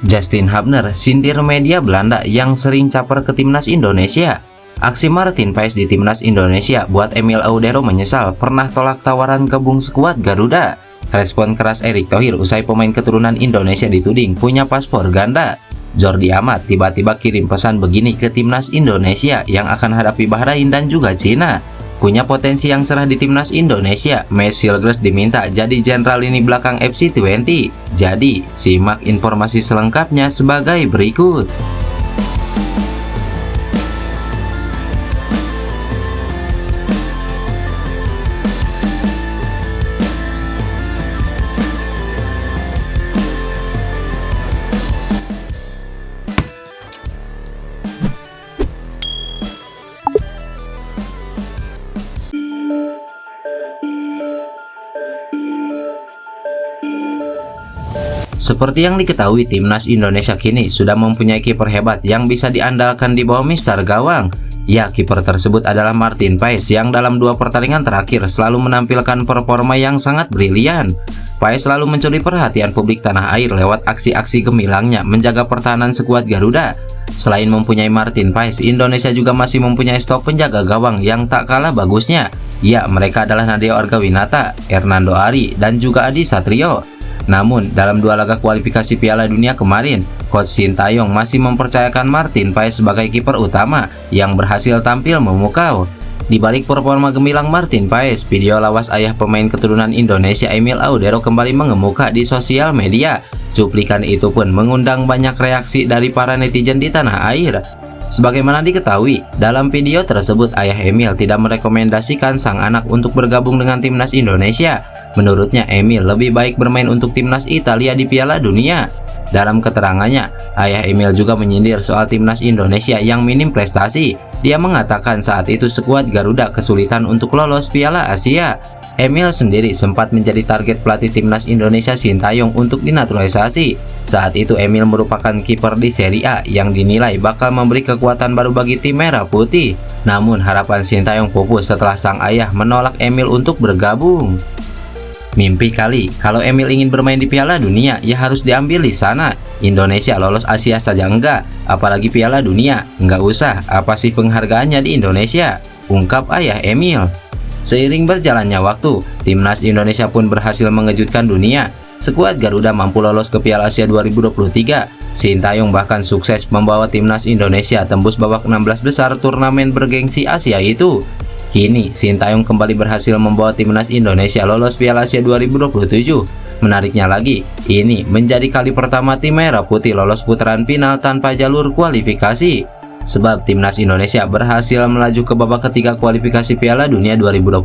Justin Hubner sindir media Belanda yang sering caper ke timnas Indonesia. Aksi Martin Paes di timnas Indonesia buat Emil Audero menyesal pernah tolak tawaran gabung skuad Garuda. Respon keras Erick Thohir usai pemain keturunan Indonesia dituding punya paspor ganda. Jordi Amat tiba-tiba kirim pesan begini ke timnas Indonesia yang akan hadapi Bahrain dan juga Cina. Punya potensi yang cerah di timnas Indonesia, Messi Silgers diminta jadi jenderal lini belakang FC20. Jadi, simak informasi selengkapnya sebagai berikut. Seperti yang diketahui, timnas Indonesia kini sudah mempunyai kiper hebat yang bisa diandalkan di bawah Mister Gawang. Ya, kiper tersebut adalah Martin Paes yang dalam 2 pertandingan terakhir selalu menampilkan performa yang sangat brilian. Paes selalu mencuri perhatian publik tanah air lewat aksi-aksi gemilangnya menjaga pertahanan skuad Garuda. Selain mempunyai Martin Paes, Indonesia juga masih mempunyai stok penjaga gawang yang tak kalah bagusnya. Ya, mereka adalah Nadeo Argawinata, Hernando Ari, dan juga Adi Satrio. Namun, dalam 2 laga kualifikasi Piala Dunia kemarin, Coach Sintayong masih mempercayakan Martin Paes sebagai kiper utama yang berhasil tampil memukau. Di balik performa gemilang Martin Paes, video lawas ayah pemain keturunan Indonesia Emil Audero kembali mengemuka di sosial media. Cuplikan itu pun mengundang banyak reaksi dari para netizen di tanah air. Sebagaimana diketahui, dalam video tersebut ayah Emil tidak merekomendasikan sang anak untuk bergabung dengan timnas Indonesia. Menurutnya, Emil lebih baik bermain untuk timnas Italia di Piala Dunia. Dalam keterangannya, ayah Emil juga menyindir soal timnas Indonesia yang minim prestasi. Dia mengatakan saat itu skuad Garuda kesulitan untuk lolos Piala Asia. Emil sendiri sempat menjadi target pelatih timnas Indonesia Sintayong untuk dinaturalisasi. Saat itu Emil merupakan kiper di Serie A yang dinilai bakal memberi kekuatan baru bagi tim merah putih. Namun harapan Sintayong pupus setelah sang ayah menolak Emil untuk bergabung. Mimpi kali, kalau Emil ingin bermain di Piala Dunia, ya harus diambil di sana. Indonesia lolos Asia saja enggak, apalagi Piala Dunia. Enggak usah, apa sih penghargaannya di Indonesia? Ungkap ayah Emil. Seiring berjalannya waktu, timnas Indonesia pun berhasil mengejutkan dunia. Skuad Garuda mampu lolos ke Piala Asia 2023. Sintayong bahkan sukses membawa timnas Indonesia tembus babak 16 besar turnamen bergengsi Asia itu. Kini, Sintayong kembali berhasil membawa timnas Indonesia lolos Piala Asia 2027. Menariknya lagi, ini menjadi kali pertama tim merah putih lolos putaran final tanpa jalur kualifikasi. Sebab timnas Indonesia berhasil melaju ke babak ketiga kualifikasi Piala Dunia 2026.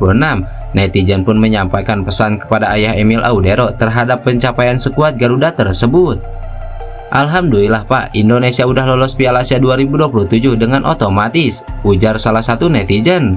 Netizen pun menyampaikan pesan kepada ayah Emil Audero terhadap pencapaian skuad Garuda tersebut. Alhamdulillah Pak, Indonesia udah lolos Piala Asia 2027 dengan otomatis, ujar salah satu netizen.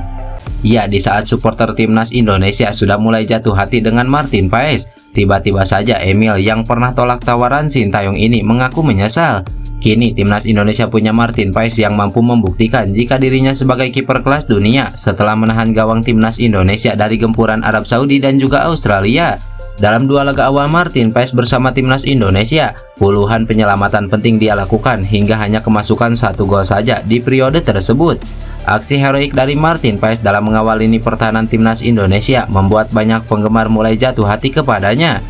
Ya, di saat supporter timnas Indonesia sudah mulai jatuh hati dengan Martin Paes, tiba-tiba saja Emil yang pernah tolak tawaran Sintayong ini mengaku menyesal. Kini timnas Indonesia punya Martin Paes yang mampu membuktikan jika dirinya sebagai kiper kelas dunia setelah menahan gawang timnas Indonesia dari gempuran Arab Saudi dan juga Australia. Dalam 2 laga awal Martin Paes bersama timnas Indonesia, puluhan penyelamatan penting dia lakukan hingga hanya kemasukan 1 gol saja di periode tersebut. Aksi heroik dari Martin Paes dalam mengawal lini pertahanan timnas Indonesia membuat banyak penggemar mulai jatuh hati kepadanya.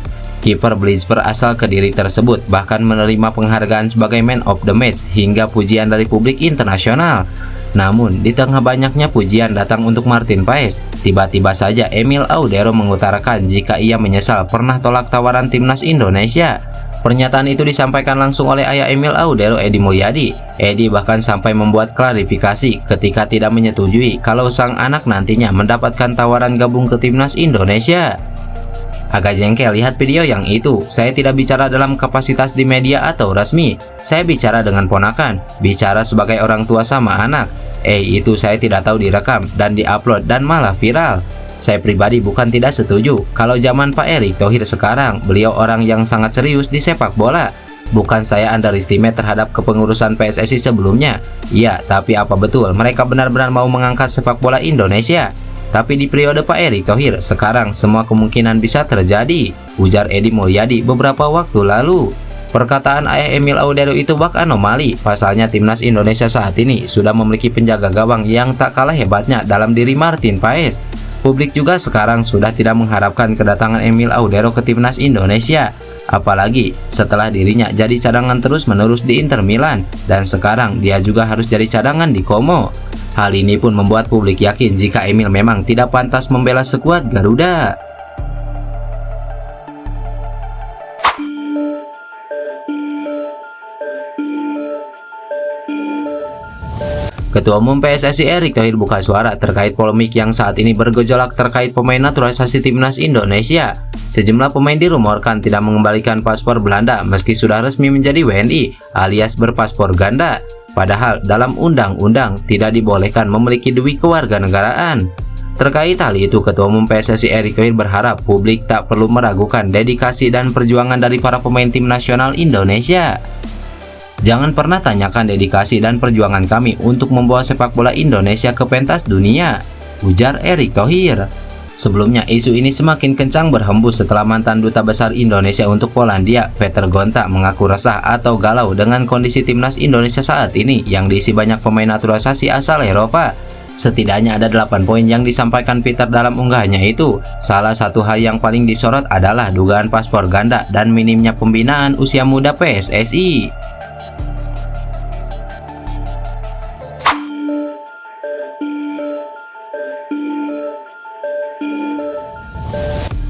Kiper Blitzper asal Kediri tersebut bahkan menerima penghargaan sebagai Man of the Match hingga pujian dari publik internasional. Namun, di tengah banyaknya pujian datang untuk Martin Paes, tiba-tiba saja Emil Audero mengutarakan jika ia menyesal pernah tolak tawaran timnas Indonesia. Pernyataan itu disampaikan langsung oleh ayah Emil Audero, Edi Mulyadi. Edi bahkan sampai membuat klarifikasi ketika tidak menyetujui kalau sang anak nantinya mendapatkan tawaran gabung ke timnas Indonesia. Agak jengkel lihat video yang itu. Saya tidak bicara dalam kapasitas di media atau resmi. Saya bicara dengan ponakan, bicara sebagai orang tua sama anak. Itu saya tidak tahu direkam dan diupload dan malah viral. Saya pribadi bukan tidak setuju kalau zaman Pak Erick Thohir sekarang, beliau orang yang sangat serius di sepak bola. Bukan saya underestimate terhadap kepengurusan PSSI sebelumnya. Ya, tapi apa betul mereka benar-benar mau mengangkat sepak bola Indonesia? Tapi di periode Pak Erick Thohir, sekarang semua kemungkinan bisa terjadi, ujar Edi Mulyadi beberapa waktu lalu. Perkataan ayah Emil Audero itu bak anomali. Pasalnya timnas Indonesia saat ini sudah memiliki penjaga gawang yang tak kalah hebatnya dalam diri Martin Paes. Publik juga sekarang sudah tidak mengharapkan kedatangan Emil Audero ke timnas Indonesia. Apalagi setelah dirinya jadi cadangan terus-menerus di Inter Milan, dan sekarang dia juga harus jadi cadangan di Como. Hal ini pun membuat publik yakin jika Emil memang tidak pantas membela skuad Garuda. Ketua Umum PSSI Erick Thohir buka suara terkait polemik yang saat ini bergejolak terkait pemain naturalisasi timnas Indonesia. Sejumlah pemain dirumorkan tidak mengembalikan paspor Belanda meski sudah resmi menjadi WNI alias berpaspor ganda. Padahal dalam undang-undang tidak dibolehkan memiliki dui kewarganegaraan. Terkait hal itu, Ketua Umum PSSI Erick Thohir berharap publik tak perlu meragukan dedikasi dan perjuangan dari para pemain tim nasional Indonesia. Jangan pernah tanyakan dedikasi dan perjuangan kami untuk membawa sepak bola Indonesia ke pentas dunia, ujar Erick Thohir. Sebelumnya, isu ini semakin kencang berhembus setelah mantan Duta Besar Indonesia untuk Polandia, Peter Gonta, mengaku resah atau galau dengan kondisi timnas Indonesia saat ini yang diisi banyak pemain naturalisasi asal Eropa. Setidaknya ada 8 poin yang disampaikan Peter dalam unggahannya itu. Salah satu hal yang paling disorot adalah dugaan paspor ganda dan minimnya pembinaan usia muda PSSI.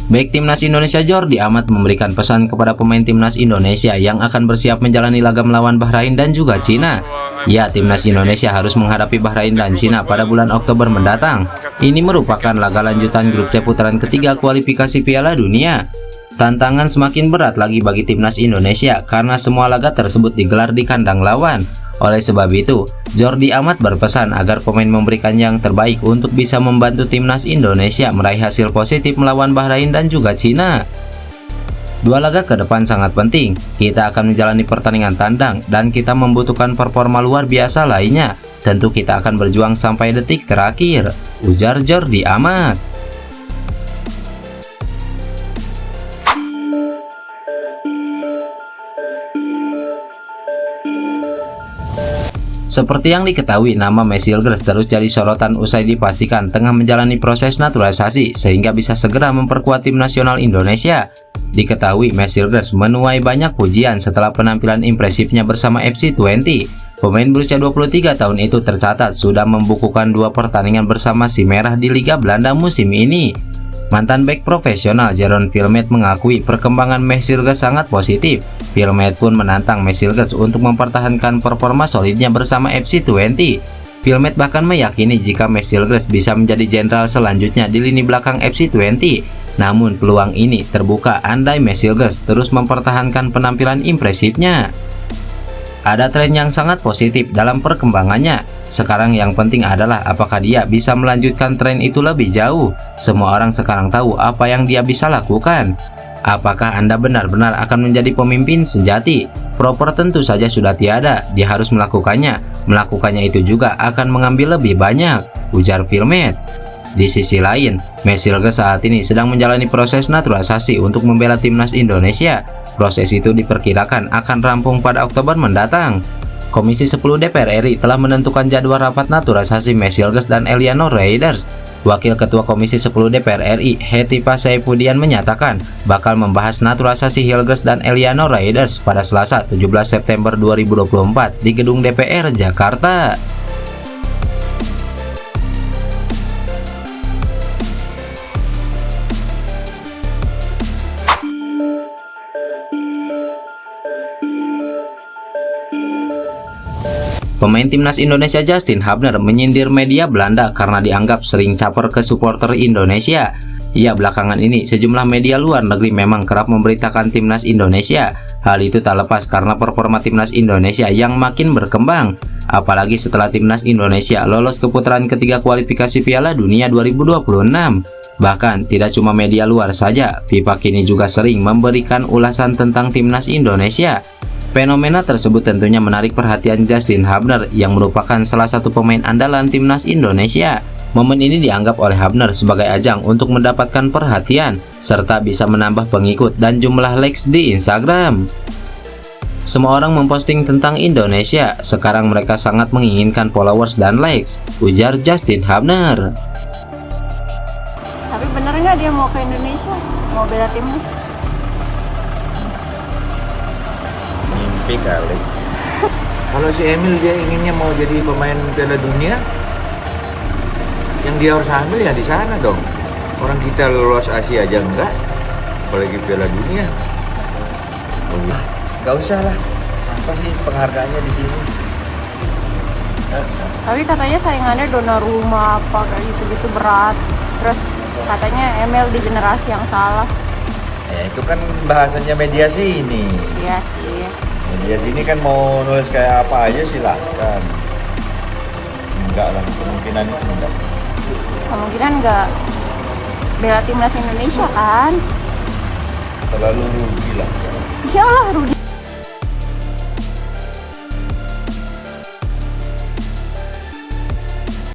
Baik timnas Indonesia Jordi Amat memberikan pesan kepada pemain timnas Indonesia yang akan bersiap menjalani laga melawan Bahrain dan juga Cina. Ya, timnas Indonesia harus menghadapi Bahrain dan Cina pada bulan Oktober mendatang. Ini merupakan laga lanjutan grup C putaran ketiga kualifikasi Piala Dunia. Tantangan semakin berat lagi bagi timnas Indonesia karena semua laga tersebut digelar di kandang lawan. Oleh sebab itu, Jordi Amat berpesan agar pemain memberikan yang terbaik untuk bisa membantu timnas Indonesia meraih hasil positif melawan Bahrain dan juga Cina. Dua laga ke depan sangat penting. Kita akan menjalani pertandingan tandang dan kita membutuhkan performa luar biasa lainnya. Tentu kita akan berjuang sampai detik terakhir, ujar Jordi Amat. Seperti yang diketahui, nama Messi Hilgers terus jadi sorotan usai dipastikan tengah menjalani proses naturalisasi sehingga bisa segera memperkuat tim nasional Indonesia. Diketahui Messi Hilgers menuai banyak pujian setelah penampilan impresifnya bersama FC20. Pemain berusia 23 tahun itu tercatat sudah membukukan 2 pertandingan bersama si Merah di Liga Belanda musim ini. Mantan bek profesional Jeroen Vilmet mengakui perkembangan Messi Hilgers sangat positif. Vilmet pun menantang Messi Hilgers untuk mempertahankan performa solidnya bersama FC20. Vilmet bahkan meyakini jika Messi Hilgers bisa menjadi jenderal selanjutnya di lini belakang FC20. Namun peluang ini terbuka andai Messi Hilgers terus mempertahankan penampilan impresifnya. Ada tren yang sangat positif dalam perkembangannya. Sekarang yang penting adalah apakah dia bisa melanjutkan tren itu lebih jauh. Semua orang sekarang tahu apa yang dia bisa lakukan. Apakah Anda benar-benar akan menjadi pemimpin sejati? Proper tentu saja sudah tiada, dia harus melakukannya. Melakukannya itu juga akan mengambil lebih banyak, ujar Vilmet. Di sisi lain, Messi Hilgers saat ini sedang menjalani proses naturalisasi untuk membela timnas Indonesia. Proses itu diperkirakan akan rampung pada Oktober mendatang. Komisi 10 DPR RI telah menentukan jadwal rapat naturalisasi Messi Hilgers dan Eliano Reyders. Wakil Ketua Komisi 10 DPR RI, Hetipa Saifudian menyatakan bakal membahas naturalisasi Hilgers dan Eliano Reyders pada Selasa 17 September 2024 di Gedung DPR Jakarta. Pemain timnas Indonesia Justin Hubner menyindir media Belanda karena dianggap sering caper ke supporter Indonesia. Ya, belakangan ini sejumlah media luar negeri memang kerap memberitakan timnas Indonesia. Hal itu tak lepas karena performa timnas Indonesia yang makin berkembang. Apalagi setelah timnas Indonesia lolos ke putaran ketiga kualifikasi Piala Dunia 2026. Bahkan tidak cuma media luar saja, FIFA kini juga sering memberikan ulasan tentang timnas Indonesia. Fenomena tersebut tentunya menarik perhatian Justin Hubner yang merupakan salah satu pemain andalan timnas Indonesia. Momen ini dianggap oleh Hubner sebagai ajang untuk mendapatkan perhatian serta bisa menambah pengikut dan jumlah likes di Instagram. Semua orang memposting tentang Indonesia. Sekarang mereka sangat menginginkan followers dan likes, ujar Justin Hubner. Tapi bener nggak dia mau ke Indonesia? Mau bela timnas? Mimpi kali. Kalau si Emil dia inginnya mau jadi pemain Piala Dunia, yang dia harus ambil ya di sana dong. Orang kita lolos Asia aja enggak, apalagi Piala Dunia. Oh iya, nggak usah lah. Apa sih penghargaannya di sini? Tapi katanya saingannya Donnarumma apa kayak gitu-gitu berat. Terus katanya Emil di generasi yang salah. Ya itu kan bahasanya media sini. Iya sih. Media sini kan mau nulis kayak apa aja silahkan. Enggak lah, kemungkinan itu enggak. Kemungkinan nggak bela timnas Indonesia kan? Terlalu rugi lah. Iyalah rugi.